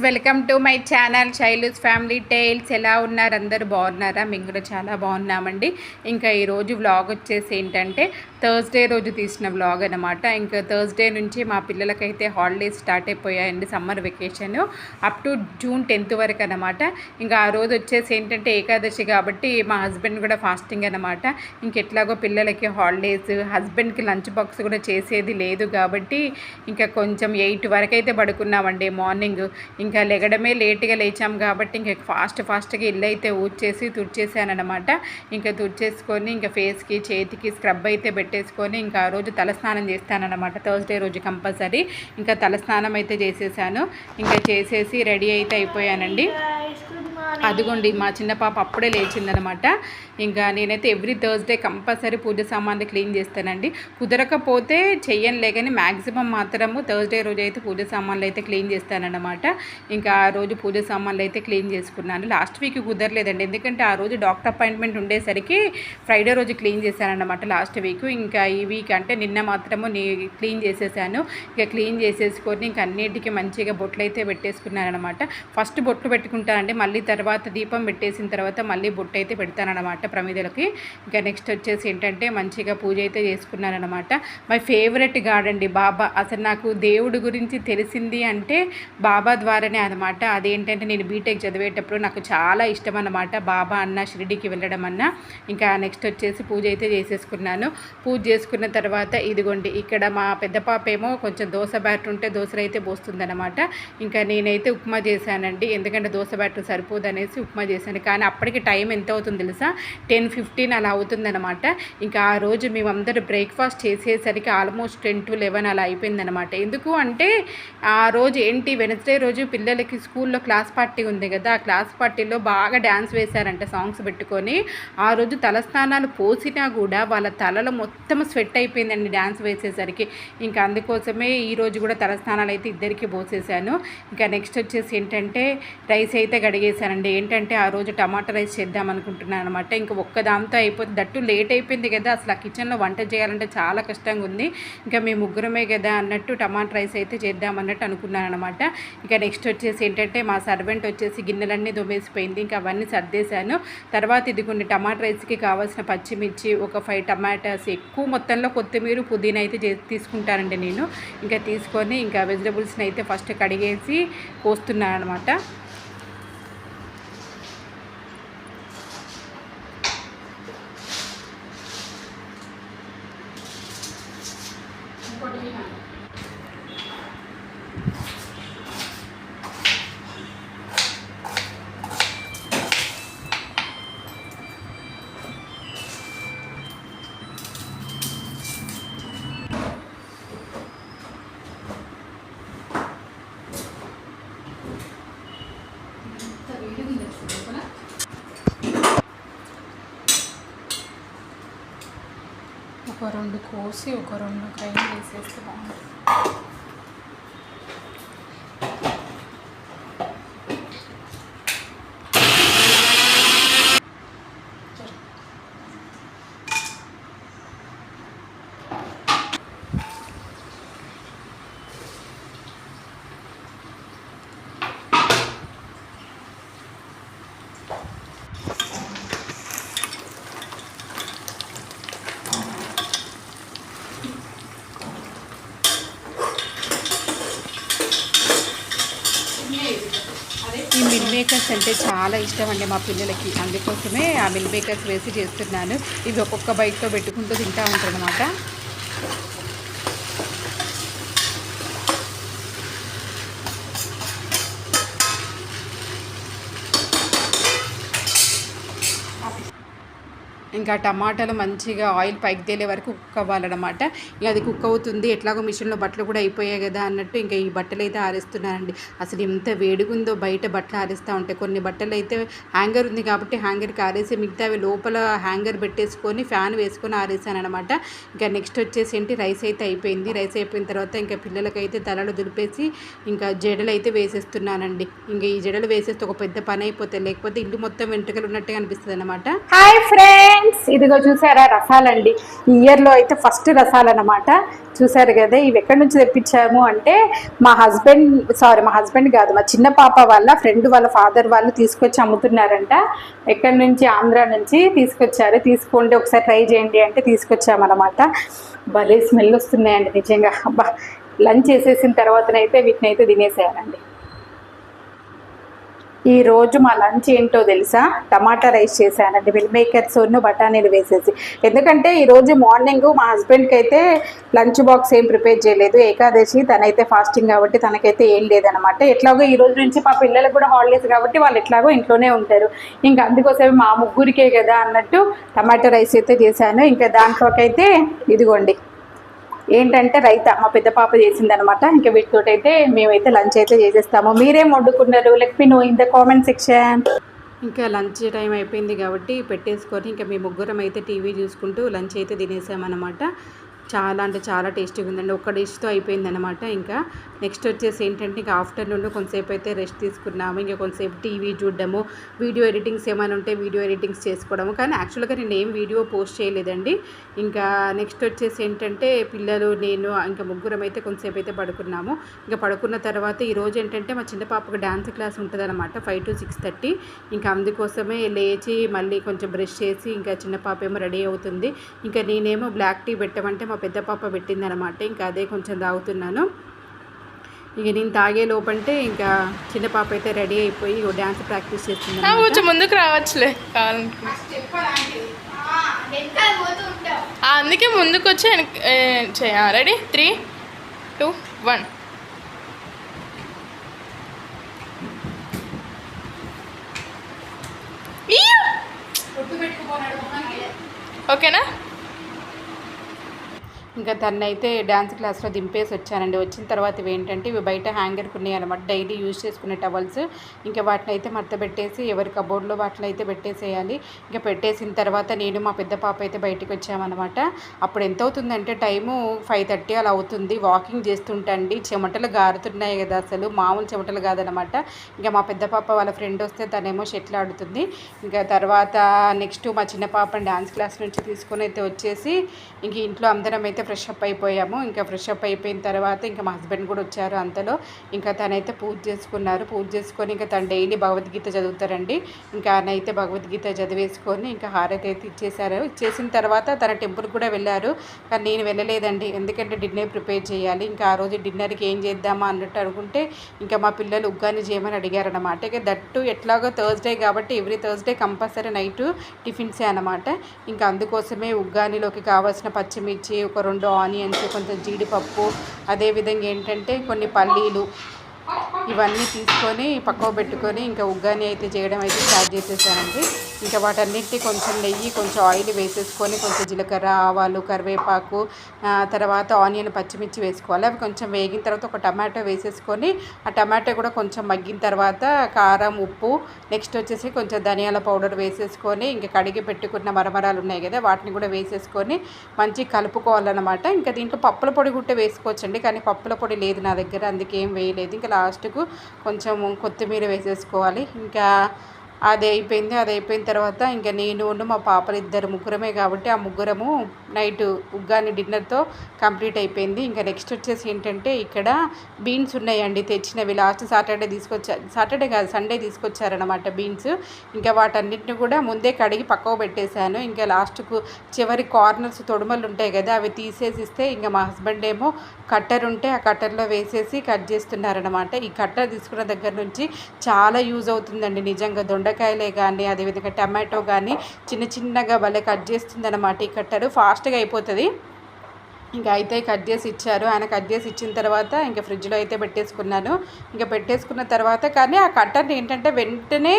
Welcome to my channel Shailu's family tiles. ఎలా ఉన్నారు? అందరూ బాగున్నారా? మేము కూడా చాలా బాగున్నామండి. ఇంకా ఈరోజు వ్లాగ్ వచ్చేసి ఏంటంటే థర్స్డే రోజు తీసిన వ్లాగ్ అనమాట. ఇంకా థర్స్డే నుంచి మా పిల్లలకైతే హాలిడేస్ స్టార్ట్ అయిపోయాయండి, summer vacation up to June 10th వరకు అనమాట. ఇంకా ఆ రోజు వచ్చేసి ఏంటంటే ఏకాదశి కాబట్టి మా హస్బెండ్ కూడా ఫాస్టింగ్ అనమాట. ఇంకెట్లాగో పిల్లలకి హాలిడేస్, హస్బెండ్కి లంచ్ బాక్స్ కూడా చేసేది లేదు కాబట్టి ఇంకా కొంచెం 8 వరకు అయితే పడుకున్నామండి మార్నింగ్. ఇంకా లెగడమే లేట్గా లేచాం కాబట్టి ఇంకా ఫాస్ట్గా ఇల్లు అయితే ఊడ్చేసి తుడిచేసానమాట. ఇంకా తుడిచేసుకొని ఇంకా ఫేస్కి చేతికి స్క్రబ్ అయితే పెట్టేసుకొని ఇంకా ఆ రోజు తలస్నానం చేస్తానన్నమాట. థర్స్డే రోజు కంపల్సరీ ఇంకా తలస్నానం అయితే చేసేసాను. ఇంకా చేసేసి రెడీ అయితే అయిపోయానండి. అదిగోండి మా చిన్న పాప అప్పుడే లేచిందనమాట. ఇంకా నేనైతే ఎవ్రీ థర్స్డే కంపల్సరీ పూజ సామాన్లు క్లీన్ చేస్తానండి. కుదరకపోతే చెయ్యనులే కానీ మ్యాక్సిమం మాత్రము థర్స్డే రోజు అయితే పూజ సామాన్లు అయితే క్లీన్ చేస్తానన్నమాట. ఇంకా ఆ రోజు పూజ సామాన్లు అయితే క్లీన్ చేసుకున్నాను. లాస్ట్ వీక్ కుదరలేదండి, ఎందుకంటే ఆ రోజు డాక్టర్ అపాయింట్మెంట్ ఉండేసరికి ఫ్రైడే రోజు క్లీన్ చేశానన్నమాట లాస్ట్ వీక్. ఇంకా ఈ వీక్ అంటే నిన్న మాత్రము క్లీన్ చేసేసాను. ఇంకా క్లీన్ చేసేసుకొని ఇంకా అన్నిటికీ మంచిగా బొట్లు అయితే పెట్టేసుకున్నాను అనమాట. ఫస్ట్ బొట్లు పెట్టుకుంటానండి, మళ్ళీ తర్వాత దీపం పెట్టేసిన తర్వాత మళ్ళీ బొట్టు అయితే పెడతానమాట ప్రమిదలకి. ఇంకా నెక్స్ట్ వచ్చేసి ఏంటంటే మంచిగా పూజ అయితే చేసుకున్నానమాట. మై ఫేవరెట్ గాడ్ అండి బాబా. అసలు నాకు దేవుడి గురించి తెలిసింది అంటే బాబా ద్వారానే అనమాట. అదేంటంటే నేను బీటెక్ చదివేటప్పుడు నాకు చాలా ఇష్టం అన్నమాట బాబా అన్న, షిరిడికి వెళ్ళడం అన్న. ఇంకా నెక్స్ట్ వచ్చేసి పూజ అయితే చేసేసుకున్నాను. పూజ చేసుకున్న తర్వాత ఇదిగోండి ఇక్కడ మా పెద్ద పాప ఏమో కొంచెం దోశ బ్యాటర్ ఉంటే దోశలు అయితే పోస్తుందన్నమాట. ఇంకా నేనైతే ఉప్మా చేశానండి, ఎందుకంటే దోశ బ్యాటర్ సరిపోదనేసి ఉప్మా చేశాను. కానీ అప్పటికి టైం ఎంత అవుతుంది తెలుసా? 10:15 అలా అవుతుందన్నమాట. ఇంకా ఆ రోజు మేమందరూ బ్రేక్ఫాస్ట్ చేసేసరికి ఆల్మోస్ట్ 10 to 11 అలా అయిపోయిందనమాట. ఎందుకు అంటే ఆ రోజు ఏంటి వెనస్డే రోజు పిల్లలకి స్కూల్లో క్లాస్ పార్టీ ఉంది కదా, ఆ క్లాస్ పార్టీలో బాగా డ్యాన్స్ వేశారంట సాంగ్స్ పెట్టుకొని. ఆ రోజు తలస్నానాలు పోసినా కూడా వాళ్ళ తలలో మొత్తం స్వెట్ అయిపోయిందండి డ్యాన్స్ వేసేసరికి. ఇంకా అందుకోసమే ఈరోజు కూడా తలస్నానాలు అయితే ఇద్దరికి పోసేసాను. ఇంకా నెక్స్ట్ వచ్చేసి ఏంటంటే రైస్ అయితే గడిగేశానండి. ఏంటంటే ఆ రోజు టమాటా రైస్ చేద్దాం అనుకుంటున్నాను అనమాట. ఇంకా ఒక్కదాంతో అయిపోతుంది, దట్టు లేట్ అయిపోయింది కదా, అసలు ఆ కిచెన్లో వంట చేయాలంటే చాలా కష్టంగా ఉంది. ఇంకా మేము ముగ్గురమే కదా అన్నట్టు టమాటా రైస్ అయితే చేద్దాం అన్నట్టు అనుకున్నాను అనమాట. ఇంకా నెక్స్ట్ వచ్చేసి ఏంటంటే మా సర్వెంట్ వచ్చేసి గిన్నెలన్నీ దొమ్మేసిపోయింది, ఇంకా అవన్నీ సర్దేశాను. తర్వాత ఇది కొన్ని టమాటా రైస్కి కావాల్సిన పచ్చిమిర్చి, ఒక 5 టమాటాస్, ఎక్కువ మొత్తంలో కొత్తిమీర, పుదీనా అయితే తీసుకుంటానండి నేను. ఇంకా తీసుకొని ఇంకా వెజిటబుల్స్ని అయితే ఫస్ట్ కడిగేసి కోస్తున్నాను అనమాట. ఒక 2 కోసి ఒక 2 గ్రైండ్ వేసేస్తే బాగుంటుంది. ఈ మిల్ మేకర్స్ అంటే చాలా ఇష్టం అండి మా పిల్లలకి, అందుకోసమే ఆ మిల్ మేకర్స్ వేసి చేస్తున్నాను. ఇవి ఒక్కొక్క బైక్తో పెట్టుకుంటూ తింటూ ఉంటారు అనమాట. ఇంకా టమాటాలు మంచిగా ఆయిల్ పైకి తేలే వరకు కుక్ అవ్వాలన్నమాట. ఇక అది కుక్ అవుతుంది, ఎట్లాగో మిషన్లో బట్టలు కూడా అయిపోయాయి కదా అన్నట్టు ఇంకా ఈ బట్టలు అయితే ఆరేస్తున్నానండి. అసలు ఎంత వేడిగుందో బయట బట్టలు ఆరేస్తూ ఉంటాయి. కొన్ని బట్టలు అయితే హ్యాంగర్ ఉంది కాబట్టి హ్యాంగర్కి ఆరేసి మిగతావి లోపల హ్యాంగర్ పెట్టేసుకొని ఫ్యాన్ వేసుకొని ఆరేసాను అనమాట. ఇంకా నెక్స్ట్ వచ్చేసి ఏంటి రైస్ అయితే అయిపోయింది. రైస్ అయిపోయిన తర్వాత ఇంకా పిల్లలకైతే తలలు దులిపేసి ఇంకా జడలు అయితే వేసేస్తున్నానండి. ఇంకా ఈ జడలు వేసేస్తే ఒక పెద్ద పని అయిపోతాయి, లేకపోతే ఇల్లు మొత్తం వెంట్రుకలు ఉన్నట్టుగా అనిపిస్తుంది అనమాట. హాయ్ ఫ్రెండ్స్, ఫ్రెండ్స్, ఇదిగో చూసారా రసాలండి. ఈ ఇయర్లో అయితే ఫస్ట్ రసాలు అనమాట. చూసారు కదా, ఇవి ఎక్కడి నుంచి తెప్పించాము అంటే మా హస్బెండ్ కాదు, మా చిన్న పాప వాళ్ళ ఫ్రెండ్ వాళ్ళ ఫాదర్ వాళ్ళు తీసుకొచ్చి అమ్ముతున్నారంట. ఎక్కడి నుంచి, ఆంధ్ర నుంచి తీసుకొచ్చారు. తీసుకోండి ఒకసారి ట్రై చేయండి అంటే తీసుకొచ్చామన్నమాట. భలే స్మెల్ వస్తున్నాయండి నిజంగా. అబ్బా, లంచ్ చేసేసిన తర్వాతనైతే వీటిని అయితే తినేసేయాలండి. ఈరోజు మా లంచ్ ఏంటో తెలుసా, టమాటా రైస్ చేశానండి, మిల్ మేకర్స్ బఠానీలు వేసేసి. ఎందుకంటే ఈరోజు మార్నింగ్ మా హస్బెండ్కి అయితే లంచ్ బాక్స్ ఏం ప్రిపేర్ చేయలేదు, ఏకాదశి, తనైతే ఫాస్టింగ్ కాబట్టి తనకైతే ఏం లేదనమాట. ఎట్లాగో ఈ రోజు నుంచి మా పిల్లలకు కూడా హాలిడేస్ కాబట్టి వాళ్ళు ఎట్లాగో ఇంట్లోనే ఉంటారు. ఇంకా అందుకోసమే మా ముగ్గురికే కదా అన్నట్టు టమాటా రైస్ అయితే చేశాను. ఇంకా దాంట్లోకైతే ఇదిగోండి ఏంటంటే రైతా మా పెద్ద పాప చేసిందనమాట. ఇంకా వీటితోటైతే మేమైతే లంచ్ అయితే చేసేస్తాము. మీరేం వండుకున్నారు? Let me know in the comment section. ఇంకా లంచ్ టైం అయిపోయింది కాబట్టి పెట్టేసుకొని ఇంకా మేము ముగ్గురం అయితే టీవీ చూసుకుంటూ లంచ్ అయితే తినేసామన్నమాట. చాలా అంటే చాలా టేస్టీగా ఉందండి. ఒక్క డిష్తో అయిపోయింది అనమాట. ఇంకా నెక్స్ట్ వచ్చేసి ఏంటంటే ఇంకా ఆఫ్టర్నూన్ కొంతసేపు అయితే రెస్ట్ తీసుకున్నాము. ఇంకా కొంతసేపు టీవీ చూడడము, వీడియో ఎడిటింగ్స్ ఏమైనా ఉంటే వీడియో ఎడిటింగ్స్ చేసుకోవడము. కానీ యాక్చువల్గా నేను ఏం వీడియో పోస్ట్ చేయలేదండి. ఇంకా నెక్స్ట్ వచ్చేసి ఏంటంటే పిల్లలు, నేను ఇంకా ముగ్గురం అయితే కొంతసేపు అయితే పడుకున్నాము. ఇంకా పడుకున్న తర్వాత ఈరోజు ఏంటంటే మా చిన్న పాపకు డ్యాన్స్ క్లాస్ ఉంటుంది అనమాట, 5 to 6:30. ఇంకా అందుకోసమే లేచి మళ్ళీ కొంచెం బ్రష్ చేసి ఇంకా చిన్న పాప ఏమో రెడీ అవుతుంది. ఇంకా నేనేమో బ్లాక్ టీ పెట్టమంటే మా పెద్ద పాప పెట్టిందనమాట. ఇంకా అదే కొంచెం తాగుతున్నాను. ఇక నేను తాగే లోపంటే ఇంకా చిన్న పాప అయితే రెడీ అయిపోయి డ్యాన్స్ ప్రాక్టీస్ చేస్తుంది. కొంచెం ముందుకు రావచ్చులే అందుకే ముందుకు వచ్చి చేయాలి. రెడీ 3, 2, 1. ఓకేనా? ఇంకా తనైతే డ్యాన్స్ క్లాస్లో దింపేసి వచ్చానండి. వచ్చిన తర్వాత ఇవి ఏంటంటే ఇవి బయట హ్యాంగర్కి ఉన్నాయి అనమాట, డైలీ యూజ్ చేసుకునే టవల్స్. ఇంకా వాటిని అయితే మడత పెట్టేసి ఎవరి కబోర్డ్లో వాటిని అయితే పెట్టేసేయాలి. ఇంకా పెట్టేసిన తర్వాత నేను మా పెద్ద పాప అయితే బయటకు వచ్చామన్నమాట. అప్పుడు ఎంత అవుతుందంటే టైము 5:30 అలా అవుతుంది. వాకింగ్ చేస్తుంటండి, చెమటలు గారుతున్నాయి కదా, అసలు మామూలు చెమటలు కాదనమాట. ఇంకా మా పెద్ద పాప వాళ్ళ ఫ్రెండ్ వస్తే తనేమో షటిల్ ఆడుతుంది. ఇంకా తర్వాత నెక్స్ట్ మా చిన్న పాపని డ్యాన్స్ క్లాస్ నుంచి తీసుకొని అయితే వచ్చేసి ఇంక ఇంట్లో అందరం అయితే ఫ్రెష్ అప్ అయిపోయాము. ఇంకా ఫ్రెష్ అప్ అయిపోయిన తర్వాత ఇంకా మా హస్బెండ్ కూడా వచ్చారు అంతలో. ఇంకా తనైతే పూజ చేసుకున్నారు. పూజ చేసుకొని ఇంకా తను డైలీ భగవద్గీత చదువుతారండి. ఇంకా ఆయనైతే భగవద్గీత చదివేసుకొని ఇంకా హారతి అయితే ఇచ్చేసారు. ఇచ్చేసిన తర్వాత తన టెంపుల్ కూడా వెళ్ళారు. కానీ నేను వెళ్ళలేదండి, ఎందుకంటే డిన్నర్ ప్రిపేర్ చేయాలి. ఇంకా ఆ రోజు డిన్నర్కి ఏం చేద్దామా అన్నట్టు అనుకుంటే ఇంకా మా పిల్లలు ఉగ్గాని చేయమని అడిగారనమాట. ఇక దట్టు ఎట్లాగో థర్స్డే కాబట్టి ఎవ్రీ థర్స్డే కంపల్సరీ నైట్ టిఫిన్సే అనమాట. ఇంకా అందుకోసమే ఉగ్గానిలోకి కావాల్సిన పచ్చిమిర్చి, ఒక 2 ఆనియన్స్, కొంచెం జీడిపప్పు, అదేవిధంగా ఏంటంటే కొన్ని పల్లీలు, ఇవన్నీ తీసుకొని పక్కకు పెట్టుకొని ఇంకా ఉగ్గాని అయితే చేయడం అయితే స్టార్ట్ చేసేసానండి. ఇంకా వాటన్నిటిని కొంచెం నెయ్యి, కొంచెం ఆయిల్ వేసేసుకొని కొంచెం జీలకర్ర, ఆవాలు, కరివేపాకు, తర్వాత ఆనియన్, పచ్చిమిర్చి వేసుకోవాలి. అవి కొంచెం వేగిన తర్వాత ఒక టమాటో వేసేసుకొని ఆ టమాటో కూడా కొంచెం మగ్గిన తర్వాత కారం, ఉప్పు, నెక్స్ట్ వచ్చేసి కొంచెం ధనియాల పౌడర్ వేసేసుకొని ఇంకా కడిగి పెట్టుకున్న మరమరాలు ఉన్నాయి కదా వాటిని కూడా వేసేసుకొని మంచిగా కలుపుకోవాలన్నమాట. ఇంకా దీంట్లో పప్పుల పొడి కూడా వేసుకోవచ్చండి, కానీ పప్పుల పొడి లేదు నా దగ్గర, అందుకే ఏం వేయలేదు. ఇంకా లాస్ట్కు కొంచెం కొత్తిమీర వేసేసుకోవాలి. ఇంకా అది అయిపోయిన తర్వాత ఇంకా నేను మా పాపలు ఇద్దరు ముగ్గురమే కాబట్టి ఆ ముగ్గురము నైట్ ఉగ్గాని డిన్నర్తో కంప్లీట్ అయిపోయింది. ఇంకా నెక్స్ట్ వచ్చేసి ఏంటంటే ఇక్కడ బీన్స్ ఉన్నాయండి తెచ్చినవి, లాస్ట్ సాటర్డే కాదు సండే తీసుకొచ్చారనమాట బీన్స్. ఇంకా వాటన్నిటిని కూడా ముందే కడిగి పక్కకు పెట్టేశాను. ఇంకా లాస్ట్కు చివరి కార్నర్స్ తొడుమలు ఉంటాయి కదా అవి తీసేసిస్తే ఇంకా మా హస్బెండ్ ఏమో కట్టర్ ఉంటే ఆ కట్టర్లో వేసేసి కట్ చేస్తున్నారనమాట. ఈ కట్టర్ తీసుకున్న దగ్గర నుంచి చాలా యూజ్ అవుతుందండి నిజంగా. దొండకాయలే కానీ అదేవిధంగా టమాటో కానీ చిన్నగా భలే కట్ చేస్తుంది అనమాట ఈ కట్టరు, ఫాస్ట్గా అయిపోతుంది. ఇంకా అయితే కట్ చేసి ఇచ్చారు. ఆయన కట్ చేసి ఇచ్చిన తర్వాత ఇంకా ఫ్రిడ్జ్లో అయితే పెట్టేసుకున్నాను. ఇంకా పెట్టేసుకున్న తర్వాత కానీ ఆ కట్టర్ని ఏంటంటే వెంటనే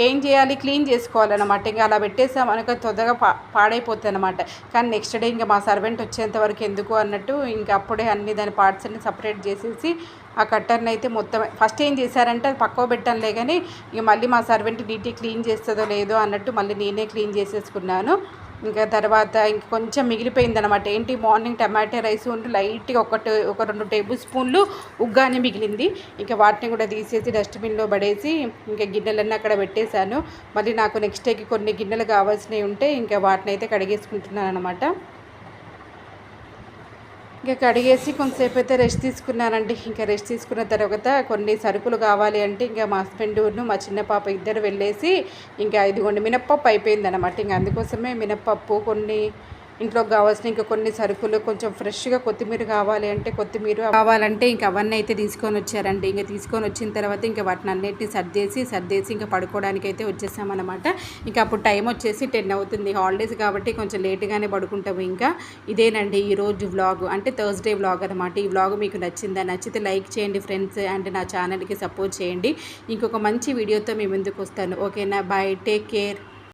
ఏం చేయాలి, క్లీన్ చేసుకోవాలన్నమాట. ఇంకా అలా పెట్టేసామనుకో తొందరగా పాడైపోతుంది అనమాట. కానీ నెక్స్ట్ డే ఇంకా మా సర్వెంట్ వచ్చేంత వరకు ఎందుకు అన్నట్టు ఇంకా అప్పుడే అన్ని దాని పార్ట్స్ అన్ని సపరేట్ చేసేసి ఆ కట్టర్ని అయితే మొత్తం ఫస్ట్ ఏం చేశారంటే అది పక్కకు పెట్టానులే, కానీ ఇక మళ్ళీ మా సర్వెంట్ నీట్గా క్లీన్ చేస్తుందో లేదో అన్నట్టు మళ్ళీ నేనే క్లీన్ చేసేసుకున్నాను. ఇంకా తర్వాత ఇంక కొంచెం మిగిలిపోయిందనమాట. ఏంటి మార్నింగ్ టమాటా రైస్ ఉంటూ లైట్గా ఒక 2 టేబుల్ స్పూన్లు ఉగ్గాని మిగిలింది. ఇంకా వాటిని కూడా తీసేసి డస్ట్బిన్లో పడేసి ఇంకా గిన్నెలన్నీ అక్కడ పెట్టేశాను. మళ్ళీ నాకు నెక్స్ట్ డేకి కొన్ని గిన్నెలు కావాల్సినవి ఉంటే ఇంకా వాటిని అయితే కడిగేసుకుంటున్నాను అనమాట. ఇంకా కడిగేసి కొంతసేపు అయితే రెస్ట్ తీసుకున్నానండి. ఇంకా రెస్ట్ తీసుకున్న తర్వాత కొన్ని సరుకులు కావాలి అంటే ఇంకా మా హస్బెండ్ను మా చిన్న పాప ఇద్దరు వెళ్ళేసి ఇంకా ఇదిగోండి మినప్పప్పు అయిపోయిందనమాట. ఇంకా అందుకోసమే మినప్పప్పు కొన్ని ఇంట్లోకి కావాల్సిన ఇంకా కొన్ని సరుకులు కొంచెం ఫ్రెష్గా కొత్తిమీర కావాలి అంటే కొత్తిమీర కావాలంటే ఇంకా అవన్నీ అయితే తీసుకొని వచ్చారండి. ఇంకా తీసుకొని వచ్చిన తర్వాత ఇంకా వాటిని అన్నిటిని సర్దేసి ఇంకా పడుకోవడానికి అయితే వచ్చేసామన్నమాట. ఇంకా అప్పుడు టైం వచ్చేసి 10 అవుతుంది. హాలిడేస్ కాబట్టి కొంచెం లేట్గానే పడుకుంటాము. ఇంకా ఇదేనండి ఈరోజు వ్లాగ్, అంటే థర్స్డే వ్లాగ్ అనమాట. ఈ వ్లాగ్ మీకు నచ్చితే లైక్ చేయండి ఫ్రెండ్స్, అండ్ నా ఛానల్కి సపోర్ట్ చేయండి. ఇంకొక మంచి వీడియోతో మీ ముందుకు వస్తాను. ఓకేనా, బాయ్, టేక్ కేర్.